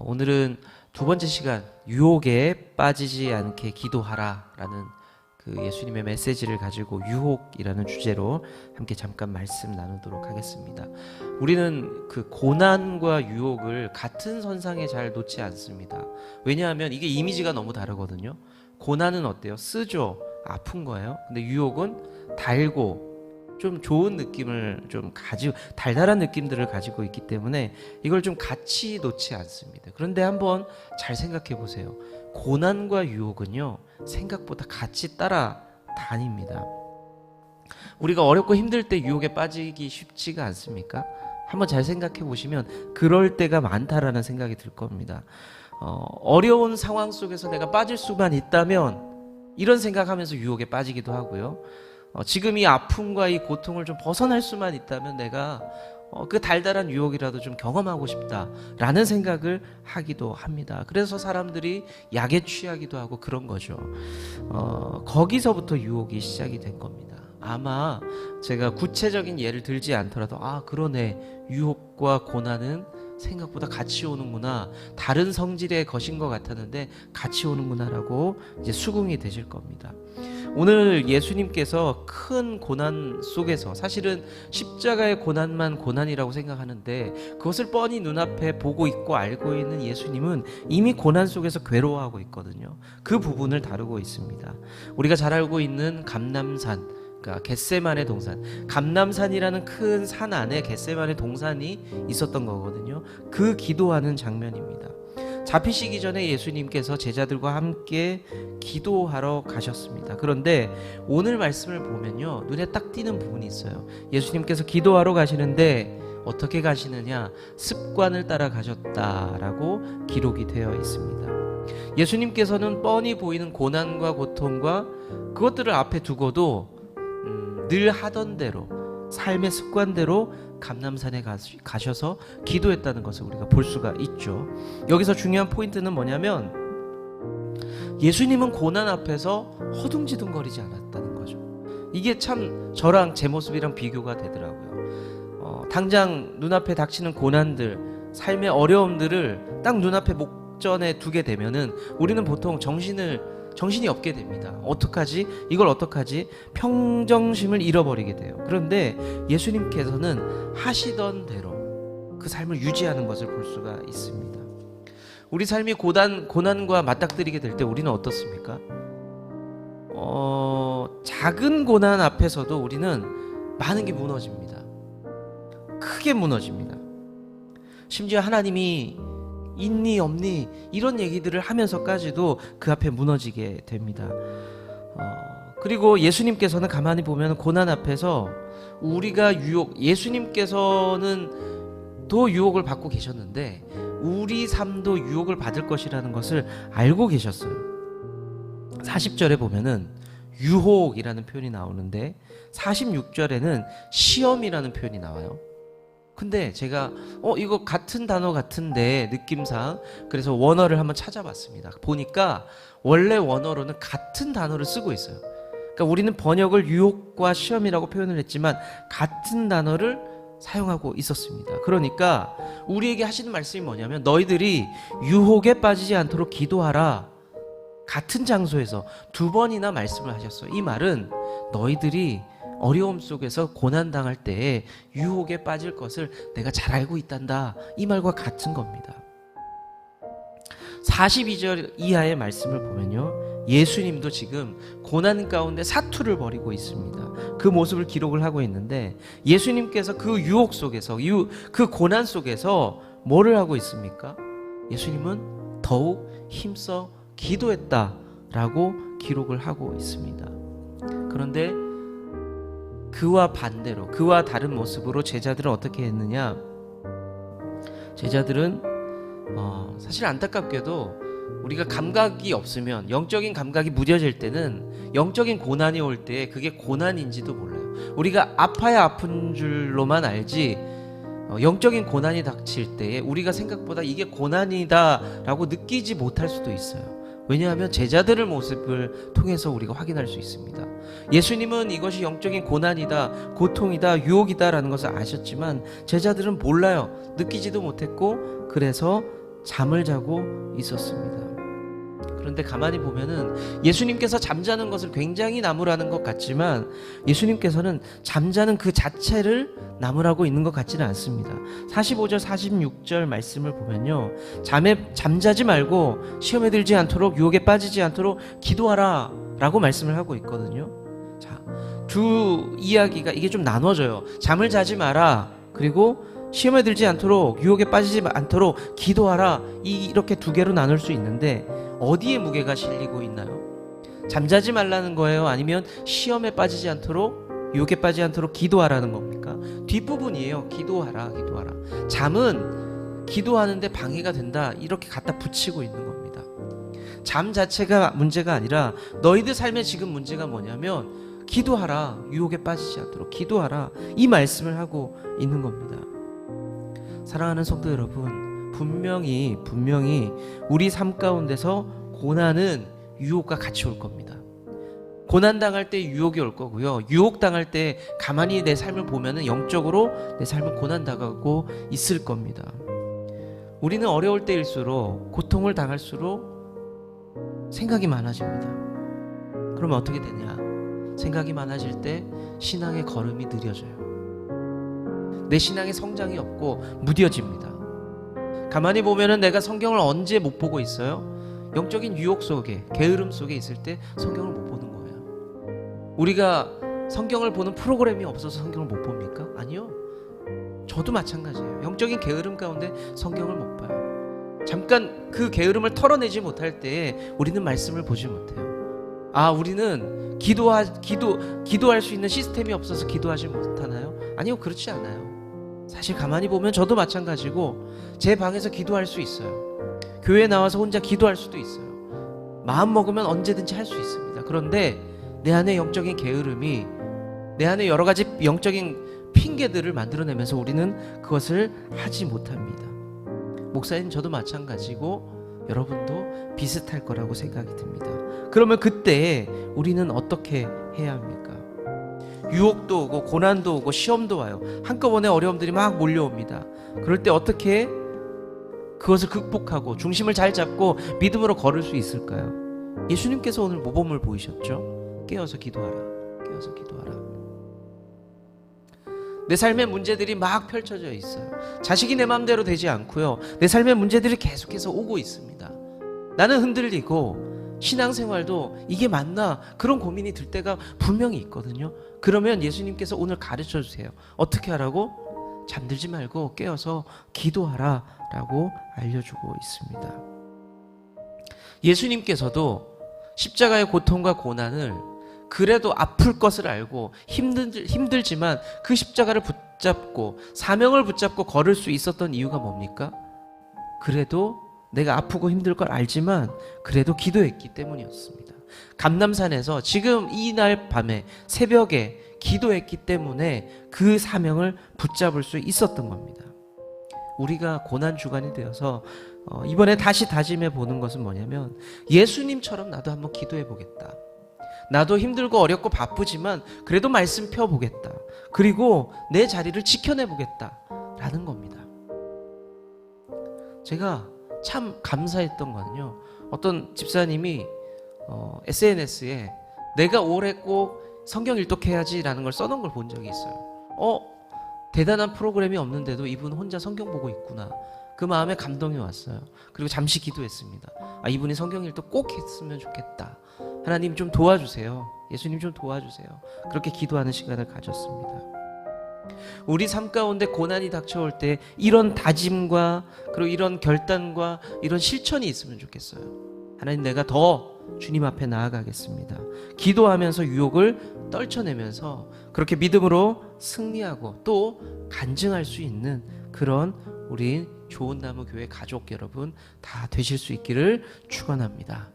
오늘은 두 번째 시간 유혹에 빠지지 않게 기도하라라는 그 예수님의 메시지를 가지고 유혹이라는 주제로 함께 잠깐 말씀 나누도록 하겠습니다. 우리는 그 고난과 유혹을 같은 선상에 잘 놓지 않습니다. 왜냐하면 이게 이미지가 너무 다르거든요. 고난은 어때요? 쓰죠. 아픈 거예요. 근데 유혹은 달고 좀 좋은 느낌을 좀 가지고 달달한 느낌들을 가지고 있기 때문에 이걸 좀 같이 놓지 않습니다. 그런데 한번 잘 생각해 보세요. 고난과 유혹은요 생각보다 같이 따라다닙니다. 우리가 어렵고 힘들 때 유혹에 빠지기 쉽지가 않습니까? 한번 잘 생각해 보시면 그럴 때가 많다라는 생각이 들 겁니다. 어려운 상황 속에서 내가 빠질 수만 있다면 이런 생각하면서 유혹에 빠지기도 하고요. 지금 이 아픔과 이 고통을 좀 벗어날 수만 있다면 내가 그 달달한 유혹이라도 좀 경험하고 싶다라는 생각을 하기도 합니다. 그래서 사람들이 약에 취하기도 하고 그런 거죠. 거기서부터 유혹이 시작이 된 겁니다. 아마 제가 구체적인 예를 들지 않더라도 그러네, 유혹과 고난은 생각보다 같이 오는구나, 다른 성질의 것인 것 같았는데 같이 오는구나라고 이제 수긍이 되실 겁니다. 오늘 예수님께서 큰 고난 속에서, 사실은 십자가의 고난만 고난이라고 생각하는데 그것을 뻔히 눈앞에 보고 있고 알고 있는 예수님은 이미 고난 속에서 괴로워하고 있거든요. 그 부분을 다루고 있습니다. 우리가 잘 알고 있는 감람산, 그러니까 겟세마네 동산, 감람산이라는 큰 산 안에 겟세마네 동산이 있었던 거거든요. 그 기도하는 장면입니다. 잡히시기 전에 예수님께서 제자들과 함께 기도하러 가셨습니다. 그런데 오늘 말씀을 보면요 눈에 딱 띄는 부분이 있어요. 예수님께서 기도하러 가시는데 어떻게 가시느냐, 습관을 따라 가셨다라고 기록이 되어 있습니다. 예수님께서는 뻔히 보이는 고난과 고통과 그것들을 앞에 두고도 늘 하던 대로 삶의 습관대로 감람산에 가셔서 기도했다는 것을 우리가 볼 수가 있죠. 여기서 중요한 포인트는 뭐냐면 예수님은 고난 앞에서 허둥지둥거리지 않았다는 거죠. 이게 참 저랑 제 모습이랑 비교가 되더라고요. 당장 눈앞에 닥치는 고난들, 삶의 어려움들을 딱 눈앞에 목전에 두게 되면은 우리는 보통 정신이 없게 됩니다. 어떡하지? 이걸 어떡하지? 평정심을 잃어버리게 돼요. 그런데 예수님께서는 하시던 대로 그 삶을 유지하는 것을 볼 수가 있습니다. 우리 삶이 고난과 맞닥뜨리게 될 때 우리는 어떻습니까? 작은 고난 앞에서도 우리는 많은 게 무너집니다. 크게 무너집니다. 심지어 하나님이 있니 없니 이런 얘기들을 하면서까지도 그 앞에 무너지게 됩니다. 그리고 예수님께서는 가만히 보면 고난 앞에서 우리가 예수님께서는 또 유혹을 받고 계셨는데 우리 삶도 유혹을 받을 것이라는 것을 알고 계셨어요. 40절에 보면은 유혹이라는 표현이 나오는데 46절에는 시험이라는 표현이 나와요. 근데 제가 이거 같은 단어 같은데 느낌상, 그래서 원어를 한번 찾아봤습니다. 보니까 원래 원어로는 같은 단어를 쓰고 있어요. 그러니까 우리는 번역을 유혹과 시험이라고 표현을 했지만 같은 단어를 사용하고 있었습니다. 그러니까 우리에게 하시는 말씀이 뭐냐면 너희들이 유혹에 빠지지 않도록 기도하라. 같은 장소에서 두 번이나 말씀을 하셨어요. 이 말은 너희들이 어려움 속에서 고난당할 때에 유혹에 빠질 것을 내가 잘 알고 있단다, 이 말과 같은 겁니다. 42절 이하의 말씀을 보면요 예수님도 지금 고난 가운데 사투를 벌이고 있습니다. 그 모습을 기록을 하고 있는데 예수님께서 그 유혹 속에서 그 고난 속에서 뭐를 하고 있습니까? 예수님은 더욱 힘써 기도했다라고 기록을 하고 있습니다. 그런데 그와 반대로, 그와 다른 모습으로 제자들은 어떻게 했느냐? 제자들은 사실 안타깝게도 우리가 감각이 없으면, 영적인 감각이 무뎌질 때는 영적인 고난이 올 때 그게 고난인지도 몰라요. 우리가 아파야 아픈 줄로만 알지 영적인 고난이 닥칠 때에 우리가 생각보다 이게 고난이다라고 느끼지 못할 수도 있어요. 왜냐하면 제자들의 모습을 통해서 우리가 확인할 수 있습니다. 예수님은 이것이 영적인 고난이다, 고통이다, 유혹이다 라는 것을 아셨지만 제자들은 몰라요. 느끼지도 못했고 그래서 잠을 자고 있었습니다. 그런데 가만히 보면은 예수님께서 잠자는 것을 굉장히 나무라는 것 같지만 예수님께서는 잠자는 그 자체를 나무라고 있는 것 같지는 않습니다. 45절 46절 말씀을 보면요, 잠자지 말고 시험에 들지 않도록 유혹에 빠지지 않도록 기도하라 라고 말씀을 하고 있거든요. 자, 두 이야기가 이게 좀 나눠져요. 잠을 자지 마라, 그리고 시험에 들지 않도록 유혹에 빠지지 않도록 기도하라, 이렇게 두 개로 나눌 수 있는데 어디에 무게가 실리고 있나요? 잠자지 말라는 거예요? 아니면 시험에 빠지지 않도록, 유혹에 빠지지 않도록 기도하라는 겁니까? 뒷부분이에요. 기도하라. 잠은 기도하는데 방해가 된다, 이렇게 갖다 붙이고 있는 겁니다. 잠 자체가 문제가 아니라 너희들 삶의 지금 문제가 뭐냐면 기도하라, 유혹에 빠지지 않도록 기도하라, 이 말씀을 하고 있는 겁니다. 사랑하는 성도 여러분, 분명히 우리 삶 가운데서 고난은 유혹과 같이 올 겁니다. 고난 당할 때 유혹이 올 거고요, 유혹 당할 때 가만히 내 삶을 보면은 영적으로 내 삶은 고난 당하고 있을 겁니다. 우리는 어려울 때일수록, 고통을 당할수록 생각이 많아집니다. 그러면 어떻게 되냐? 생각이 많아질 때 신앙의 걸음이 느려져요. 내 신앙의 성장이 없고 무뎌집니다. 가만히 보면은 내가 성경을 언제 못 보고 있어요? 영적인 유혹 속에, 게으름 속에 있을 때 성경을 못 보는 거예요. 우리가 성경을 보는 프로그램이 없어서 성경을 못 봅니까? 아니요. 저도 마찬가지예요. 영적인 게으름 가운데 성경을 못 봐요. 잠깐 그 게으름을 털어내지 못할 때에 우리는 말씀을 보지 못해요. 우리는 기도할 수 있는 시스템이 없어서 기도하지 못하나요? 아니요, 그렇지 않아요. 사실 가만히 보면 저도 마찬가지고 제 방에서 기도할 수 있어요. 교회에 나와서 혼자 기도할 수도 있어요. 마음 먹으면 언제든지 할 수 있습니다. 그런데 내 안에 영적인 게으름이, 내 안에 여러 가지 영적인 핑계들을 만들어내면서 우리는 그것을 하지 못합니다. 목사님, 저도 마찬가지고 여러분도 비슷할 거라고 생각이 듭니다. 그러면 그때 우리는 어떻게 해야 합니까? 유혹도 오고 고난도 오고 시험도 와요. 한꺼번에 어려움들이 막 몰려옵니다. 그럴 때 어떻게 그것을 극복하고 중심을 잘 잡고 믿음으로 걸을 수 있을까요? 예수님께서 오늘 모범을 보이셨죠? 깨어서 기도하라. 깨어서 기도하라. 내 삶의 문제들이 막 펼쳐져 있어요. 자식이 내 마음대로 되지 않고요, 내 삶의 문제들이 계속해서 오고 있습니다. 나는 흔들리고 신앙생활도 이게 맞나, 그런 고민이 들 때가 분명히 있거든요. 그러면 예수님께서 오늘 가르쳐 주세요. 어떻게 하라고? 잠들지 말고 깨어서 기도하라 라고 알려주고 있습니다. 예수님께서도 십자가의 고통과 고난을 그래도 아플 것을 알고 힘들지만 그 십자가를 붙잡고 사명을 붙잡고 걸을 수 있었던 이유가 뭡니까? 그래도 내가 아프고 힘들 걸 알지만 그래도 기도했기 때문이었습니다. 감람산에서 지금 이날 밤에 새벽에 기도했기 때문에 그 사명을 붙잡을 수 있었던 겁니다. 우리가 고난 주간이 되어서 이번에 다시 다짐해 보는 것은 뭐냐면, 예수님처럼 나도 한번 기도해 보겠다. 나도 힘들고 어렵고 바쁘지만 그래도 말씀 펴보겠다. 그리고 내 자리를 지켜내 보겠다 라는 겁니다. 제가 참 감사했던 거는요, 어떤 집사님이 SNS에 내가 올해 꼭 성경 일독해야지 라는 걸 써놓은 걸 본 적이 있어요. 대단한 프로그램이 없는데도 이분 혼자 성경 보고 있구나. 그 마음에 감동이 왔어요. 그리고 잠시 기도했습니다. 이분이 성경 일독 꼭 했으면 좋겠다. 하나님 좀 도와주세요. 예수님 좀 도와주세요. 그렇게 기도하는 시간을 가졌습니다. 우리 삶 가운데 고난이 닥쳐올 때 이런 다짐과 그리고 이런 결단과 이런 실천이 있으면 좋겠어요. 하나님, 내가 더 주님 앞에 나아가겠습니다. 기도하면서 유혹을 떨쳐내면서 그렇게 믿음으로 승리하고 또 간증할 수 있는 그런 우리 좋은 나무 교회 가족 여러분 다 되실 수 있기를 축원합니다.